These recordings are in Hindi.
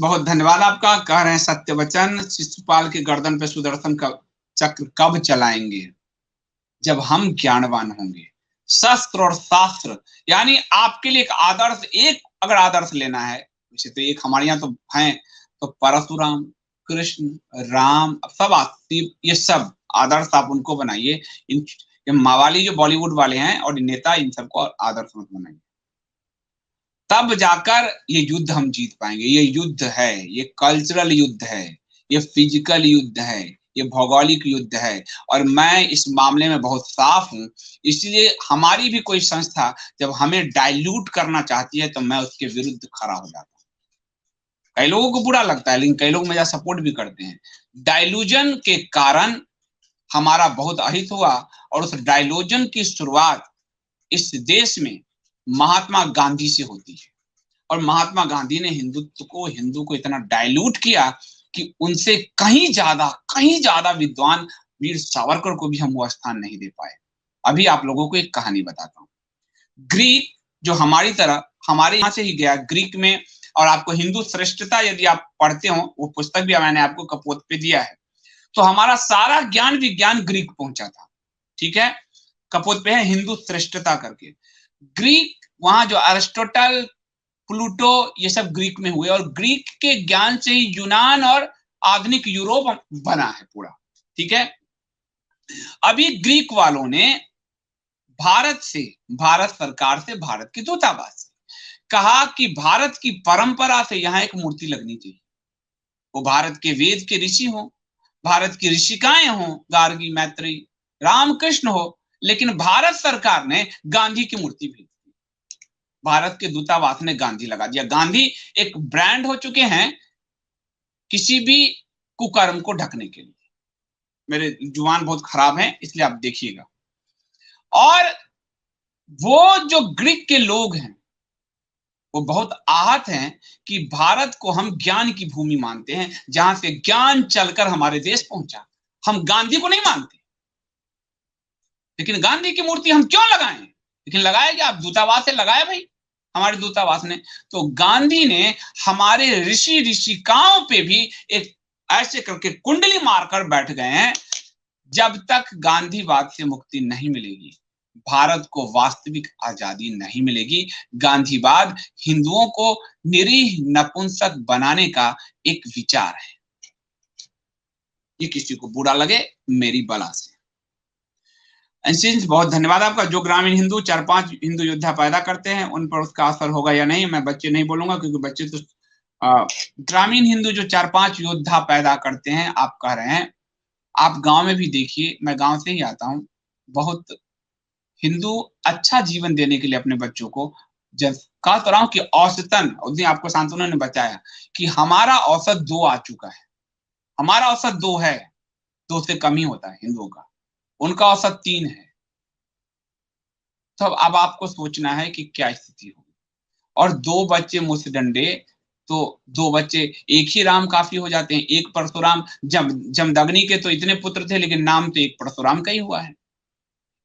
बहुत धन्यवाद आपका। कह रहे हैं सत्यवचन शिशुपाल के गर्दन पे सुदर्शन का चक्र कब चलाएंगे? जब हम ज्ञानवान होंगे। शस्त्र और शास्त्र यानी आपके लिए एक आदर्श, एक अगर आदर्श लेना है, वैसे तो एक हमारे यहाँ तो हैं, तो परशुराम, कृष्ण, राम, सब शिव, ये सब आदर्श आप उनको बनाइए। इन मावाली जो बॉलीवुड वाले हैं और नेता, इन सबको आदर्श मत बनाइए, तब जाकर ये युद्ध हम जीत पाएंगे। ये युद्ध है, ये कल्चरल युद्ध है, ये फिजिकल युद्ध है, ये भौगोलिक युद्ध है। और मैं इस मामले में बहुत साफ हूं, इसलिए हमारी भी कोई संस्था जब हमें डाइल्यूट करना चाहती है तो मैं उसके विरुद्ध खड़ा हो जाता हूं। कई लोगों को बुरा लगता है, लेकिन कई लोग मेरा सपोर्ट भी करते हैं। डाइल्यूजन के कारण हमारा बहुत अहित हुआ, और उस डाइल्यूजन की शुरुआत इस देश में महात्मा गांधी से होती है। और महात्मा गांधी ने हिंदू को इतना डाइल्यूट किया कि उनसे कहीं ज्यादा विद्वान वीर सावरकर को भी हम वो स्थान नहीं दे पाए। अभी आप लोगों को एक कहानी बताता हूँ। ग्रीक जो हमारी तरह हमारे यहाँ से ही गया ग्रीक में, और आपको हिंदू श्रेष्ठता यदि आप पढ़ते हो, वो पुस्तक भी मैंने आपको कपोत पे दिया है, तो हमारा सारा ज्ञान विज्ञान ग्रीक पहुंचा था। ठीक है, कपोत पे है हिंदू श्रेष्ठता करके। ग्रीक, वहां जो अरिस्टोटल, प्लूटो, ये सब ग्रीक में हुए, और ग्रीक के ज्ञान से ही यूनान और आधुनिक यूरोप बना है पूरा। ठीक है, अभी ग्रीक वालों ने भारत सरकार से, भारत के दूतावास से कहा कि भारत की परंपरा से यहाँ एक मूर्ति लगनी चाहिए। वो भारत के वेद के ऋषि हो, भारत की ऋषिकाएं हो, गार्गी, मैत्री, रामकृष्ण हो, लेकिन भारत सरकार ने गांधी की मूर्ति भेज दी। भारत के दूतावास ने गांधी लगा दिया। गांधी एक ब्रांड हो चुके हैं किसी भी कुकर्म को ढकने के लिए। मेरे जुबान बहुत खराब है, इसलिए आप देखिएगा। और वो जो ग्रीक के लोग हैं वो बहुत आहत हैं कि भारत को हम ज्ञान की भूमि मानते हैं, जहां से ज्ञान चलकर हमारे देश पहुंचा। हम गांधी को नहीं मानते, लेकिन गांधी की मूर्ति हम क्यों लगाएं? लेकिन लगाया क्या? आप दूतावास से लगाया भाई, हमारे दूतावास ने। तो गांधी ने हमारे ऋषिकाओं पे भी एक ऐसे करके कुंडली मारकर बैठ गए हैं। जब तक गांधीवाद से मुक्ति नहीं मिलेगी, भारत को वास्तविक आजादी नहीं मिलेगी। गांधीवाद हिंदुओं को निरीह नपुंसक बनाने का एक विचार है। ये किसी को बुरा लगे, मेरी बला से। बहुत धन्यवाद आपका। जो ग्रामीण हिंदू 4-5 हिंदू योद्धा पैदा करते हैं, उन पर उसका असर होगा या नहीं, मैं बच्चे नहीं बोलूंगा, क्योंकि बच्चे तो ग्रामीण हिंदू जो 4-5 योद्धा पैदा करते हैं, आप कह रहे हैं। आप गांव में भी देखिए, मैं गांव से ही आता हूं, बहुत हिंदू अच्छा जीवन देने के लिए अपने बच्चों को, जब कह तो रहा हूं कि औसतन, उस दिन आपको शांतनु ने बताया कि हमारा औसत 2 आ चुका है। हमारा औसत 2 है, 2 से कम ही होता है हिंदुओं का, उनका औसत 3 है। तो अब आपको सोचना है कि क्या स्थिति होगी। और 2 बच्चे मुसडंडे, तो 2 बच्चे, एक ही राम काफी हो जाते हैं। एक परशुराम, जमदग्नि के तो इतने पुत्र थे, लेकिन नाम तो एक परशुराम का ही हुआ है।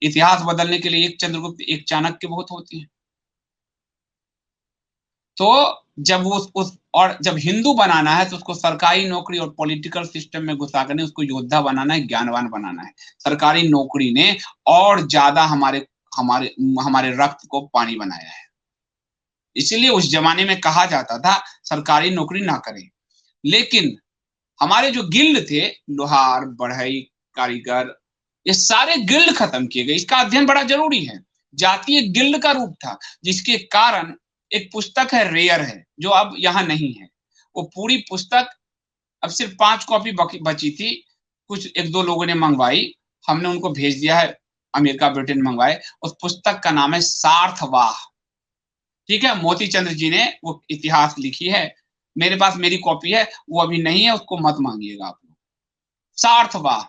इतिहास बदलने के लिए एक चंद्रगुप्त, एक चाणक्य बहुत होते हैं। तो जब और जब हिंदू बनाना है तो उसको सरकारी नौकरी और पॉलिटिकल सिस्टम में घुसा कर नहीं, उसको योद्धा बनाना है, ज्ञानवान बनाना है। सरकारी नौकरी ने और ज्यादा हमारे रक्त को पानी बनाया है। इसीलिए उस जमाने में कहा जाता था सरकारी नौकरी ना करें। लेकिन हमारे जो गिल्ड थे, लोहार, बढ़ई, कारीगर, ये सारे गिल्ड खत्म किए गए। इसका अध्ययन बड़ा जरूरी है। जातीय गिल्ड का रूप था, जिसके कारण एक पुस्तक है, रेयर है, जो अब यहाँ नहीं है। वो पूरी पुस्तक अब सिर्फ 5 कॉपी बची थी। कुछ 1-2 लोगों ने मंगवाई, हमने उनको भेज दिया है, अमेरिका ब्रिटेन मंगवाए। उस पुस्तक का नाम है सार्थवाह। ठीक है, मोती चंद्र जी ने वो इतिहास लिखी है। मेरे पास मेरी कॉपी है, वो अभी नहीं है, उसको मत मांगिएगा आप लोग। सार्थवाह,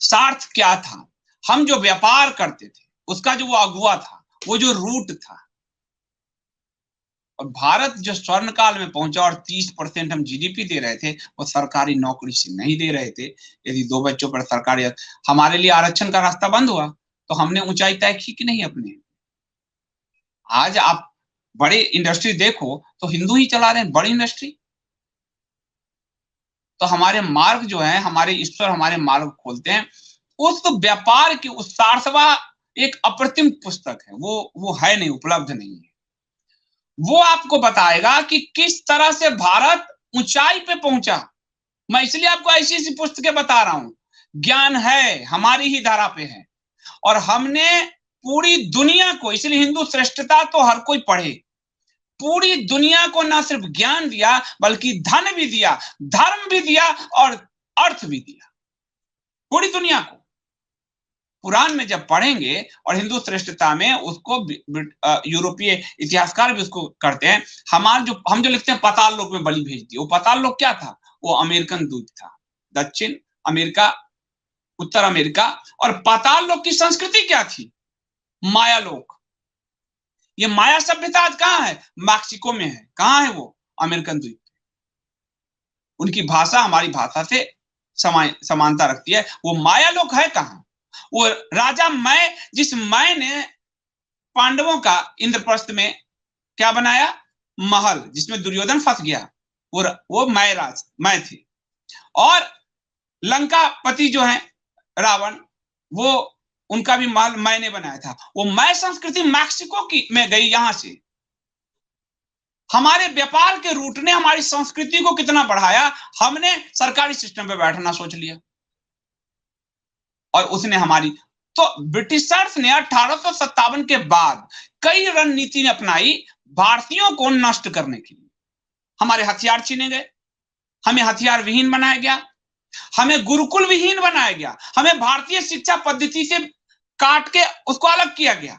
सार्थ क्या था? हम जो व्यापार करते थे उसका जो वो अगुआ था, वो जो रूट था। और भारत जो स्वर्ण काल में पहुंचा और 30% हम जीडीपी दे रहे थे, वो सरकारी नौकरी से नहीं दे रहे थे। यदि 2 बच्चों पर सरकारी, हमारे लिए आरक्षण का रास्ता बंद हुआ तो हमने ऊंचाई तय की कि नहीं अपने। आज आप बड़े इंडस्ट्री देखो तो हिंदू ही चला रहे हैं, बड़ी इंडस्ट्री। तो हमारे मार्ग जो है, हमारे ईश्वर हमारे मार्ग खोलते हैं। उस व्यापार की उस 60वां एक अप्रतिम पुस्तक है, वो है नहीं, उपलब्ध नहीं है। वो आपको बताएगा कि किस तरह से भारत ऊंचाई पे पहुंचा। मैं इसलिए आपको ऐसी ऐसी पुस्तकें बता रहा हूं। ज्ञान है, हमारी ही धारा पे है, और हमने पूरी दुनिया को, इसलिए हिंदू श्रेष्ठता तो हर कोई पढ़े, पूरी दुनिया को ना सिर्फ ज्ञान दिया बल्कि धन भी दिया, धर्म भी दिया और अर्थ भी दिया, पूरी दुनिया को। पुराण में जब पढ़ेंगे और हिंदू श्रेष्ठता में उसको यूरोपीय इतिहासकार भी उसको करते हैं। हम जो लिखते हैं पाताल लोक में बलि भेज दी, वो पाताल लोक क्या था? वो अमेरिकन द्वीप था, दक्षिण अमेरिका, उत्तर अमेरिका। और पाताल लोक की संस्कृति क्या थी? माया लोक। ये माया सभ्यता आज कहां है? मैक्सिको में है। कहां है वो? अमेरिकन द्वीप। उनकी भाषा हमारी भाषा से समानता रखती है। वो माया लोक है कहां? वो राजा मैं, जिस मैं ने पांडवों का इंद्रप्रस्थ में क्या बनाया? महल, जिसमें दुर्योधन फंस गया, वो मैं थी। और लंका पति जो है रावण, वो उनका भी महल मैंने बनाया था। वो मैं संस्कृति मैक्सिको की में गई। यहां से हमारे व्यापार के रूट ने हमारी संस्कृति को कितना बढ़ाया। हमने सरकारी सिस्टम पे बैठना सोच लिया और उसने हमारी, तो ब्रिटिशर्स ने 1857 के बाद कई रणनीति अपनाई भारतीयों को नष्ट करने के लिए। हमारे हथियार छीने गए, हमें हथियार विहीन बनाया गया, हमें गुरुकुल विहीन बनाया गया, हमें भारतीय शिक्षा पद्धति से काट के उसको अलग किया गया,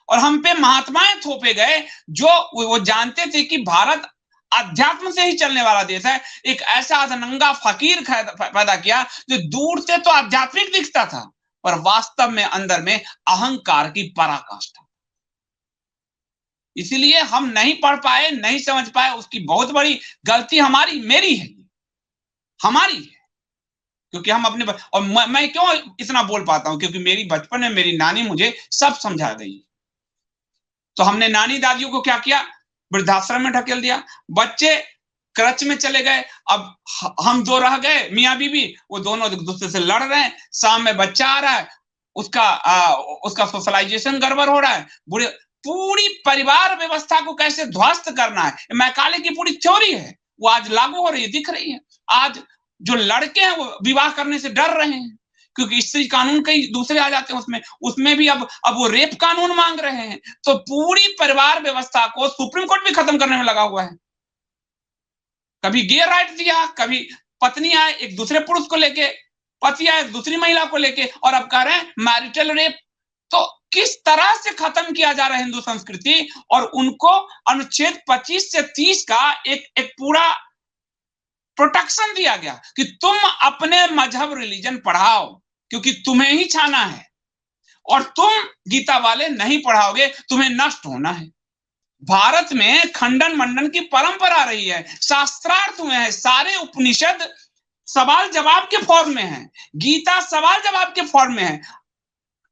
और हम पे महात्माएं थोपे गए जो वो जानते थे कि भारत अध्यात्म से ही चलने वाला देश है। एक ऐसा अधनंगा फकीर पैदा किया जो दूर से तो आध्यात्मिक दिखता था पर वास्तव में अंदर में अहंकार की पराकाष्ठा। इसलिए हम नहीं पढ़ पाए, नहीं समझ पाए, उसकी बहुत बड़ी गलती हमारी, मेरी है, हमारी है। क्योंकि हम अपने और मैं क्यों इतना बोल पाता हूं? क्योंकि मेरी बचपन में मेरी नानी मुझे सब समझा गई। तो हमने नानी दादियों को क्या किया? वृद्धाश्रम में ढकेल दिया। बच्चे क्रच में चले गए। अब हम दो रह गए, मियाँ बीवी, वो दोनों एक दूसरे से लड़ रहे हैं। शाम में बच्चा आ रहा है, उसका सोशलाइजेशन गड़बड़ हो रहा है। बुढ़े पूरी परिवार व्यवस्था को कैसे ध्वस्त करना है, मैकाले की पूरी थ्योरी है, वो आज लागू हो रही है, दिख रही है। आज जो लड़के हैं वो विवाह करने से डर रहे हैं क्योंकि स्त्री कानून कई दूसरे आ जाते हैं उसमें भी अब वो रेप कानून मांग रहे हैं। तो पूरी परिवार व्यवस्था को सुप्रीम कोर्ट भी खत्म करने में लगा हुआ है। कभी गे राइट दिया, कभी पत्नी आए एक दूसरे पुरुष को लेके, पति आए दूसरी महिला को लेके, और अब कह रहे हैं मैरिटल रेप। तो किस तरह से खत्म किया जा रहा है हिंदू संस्कृति, और उनको अनुच्छेद 25 से 30 का एक पूरा प्रोटेक्शन दिया गया कि तुम अपने मजहब रिलीजन पढ़ाओ क्योंकि तुम्हें ही छाना है, और तुम गीता वाले नहीं पढ़ाओगे, तुम्हें नष्ट होना है। भारत में खंडन मंडन की परंपरा रही है, शास्त्रार्थ में है, सारे उपनिषद सवाल जवाब के फॉर्म में है, गीता सवाल जवाब के फॉर्म में है।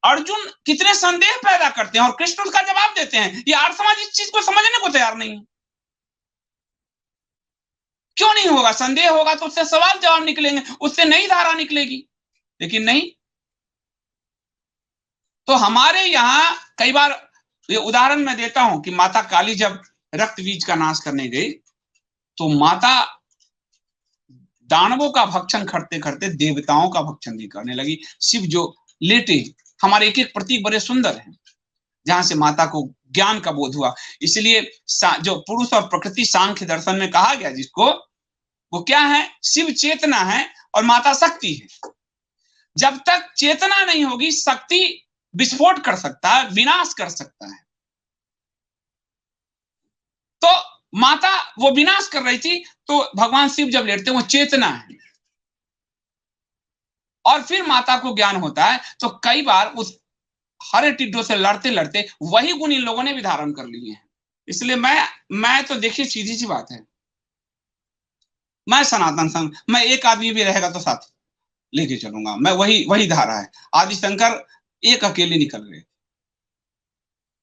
अर्जुन कितने संदेह पैदा करते हैं और कृष्ण उसका जवाब देते हैं। ये आर्य समाज इस चीज को समझने को तैयार नहीं है। क्यों नहीं होगा? संदेह होगा तो उससे सवाल जवाब निकलेंगे, उससे नई धारा निकलेगी, लेकिन नहीं। तो हमारे यहाँ कई बार ये उदाहरण मैं देता हूं कि माता काली जब रक्त बीज का नाश करने गई तो माता दानवों का भक्षण करते करते देवताओं का भक्षण भी करने लगी। शिव जो लेटे, हमारे एक एक प्रतीक बड़े सुंदर हैं जहां से माता को ज्ञान का बोध हुआ। इसलिए जो पुरुष और प्रकृति सांख्य दर्शन में कहा गया जिसको, वो क्या है? शिव चेतना है और माता शक्ति है। जब तक चेतना नहीं होगी शक्ति विस्फोट कर सकता है, विनाश कर सकता है। तो माता वो विनाश कर रही थी, तो भगवान शिव जब लेटते हैं वो चेतना है, और फिर माता को ज्ञान होता है। तो कई बार उस हरे टिड्डों से लड़ते लड़ते वही गुण इन लोगों ने भी धारण कर लिए हैं। इसलिए मैं तो देखिए सीधी सी बात है, मैं सनातन संघ, मैं एक आदमी भी रहेगा तो साथ लेके चलूंगा। मैं वही धारा है। आदि शंकर एक अकेले निकल गए,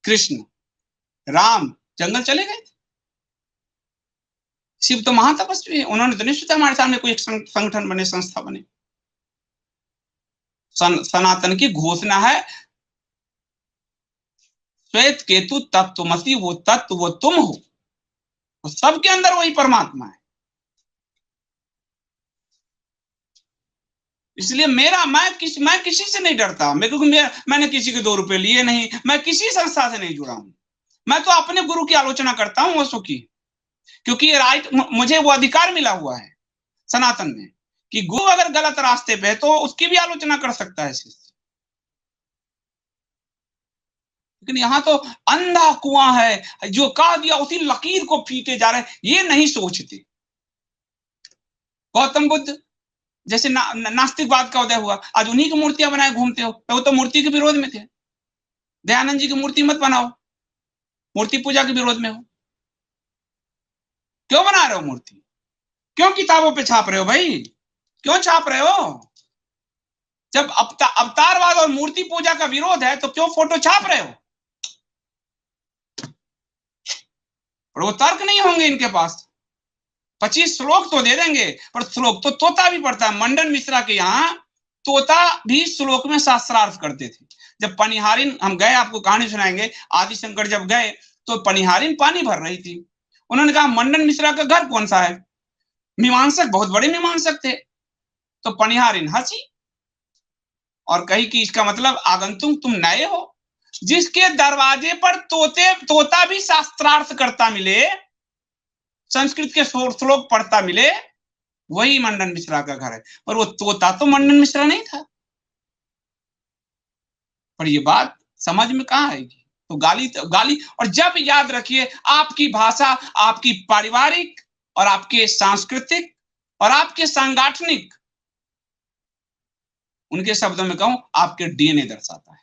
कृष्ण राम जंगल चले गए, शिव तो महातपस्वी है, उन्होंने तो नहीं सोचा हमारे सामने कोई एक संगठन बने, संस्था बने। सनातन की घोषणा है, श्वेत केतु तत्वमसि, वो तत्व वो तुम हो, तो सबके अंदर वही परमात्मा है। इसलिए मैं किसी से नहीं डरता, मैंने किसी के 2 रुपए लिए नहीं, मैं किसी संस्था से नहीं जुड़ा हूं। मैं तो अपने गुरु की आलोचना करता हूं, ओशो की, क्योंकि ये राइट, मुझे वो अधिकार मिला हुआ है सनातन में कि गुरु अगर गलत रास्ते पे है तो उसकी भी आलोचना कर सकता है। लेकिन यहाँ तो अंधा कुआं है, जो कह दिया उसी लकीर को पीटे जा रहे हैं, ये नहीं सोचते। गौतम बुद्ध जैसे नास्तिकवाद का उदय हुआ, आज उन्हीं की मूर्तियां बनाए घूमते हो, तो वो तो मूर्ति के विरोध में थे। दयानंद जी की मूर्ति मत बनाओ, मूर्ति पूजा के विरोध में हो। क्यों बना रहे हो मूर्ति? क्यों किताबों पे छाप रहे हो भाई? क्यों छाप रहे हो? जब अवतारवाद और मूर्ति पूजा का विरोध है तो क्यों फोटो छाप रहे हो? और वो तर्क नहीं होंगे इनके पास। 25 श्लोक तो दे देंगे, पर श्लोक तो तोता भी पढ़ता है। मंडन मिश्रा के यहाँ तोता भी श्लोक में शास्त्रार्थ करते थे। जब पनिहारिन हम गए, आपको कहानी सुनाएंगे, आदि शंकर जब गए तो पनिहारिन पानी भर रही थी। उन्होंने कहा मंडन मिश्रा का घर कौन सा है? मीमांसक, बहुत बड़े मीमांसक थे। तो पनिहारिन हंसी और कही कि इसका मतलब आगंतुक तुम नए हो। जिसके दरवाजे पर तोता भी शास्त्रार्थ करता मिले, संस्कृत के श्लोक पढ़ता मिले, वही मंडन मिश्रा का घर है। पर वो तोता तो मंडन मिश्रा नहीं था। पर ये बात समझ में कहां आएगी? तो गाली। और जब याद रखिए, आपकी भाषा, आपकी पारिवारिक और आपके सांस्कृतिक और आपके सांगठनिक, उनके शब्दों में कहूं, आपके डीएनए दर्शाता है।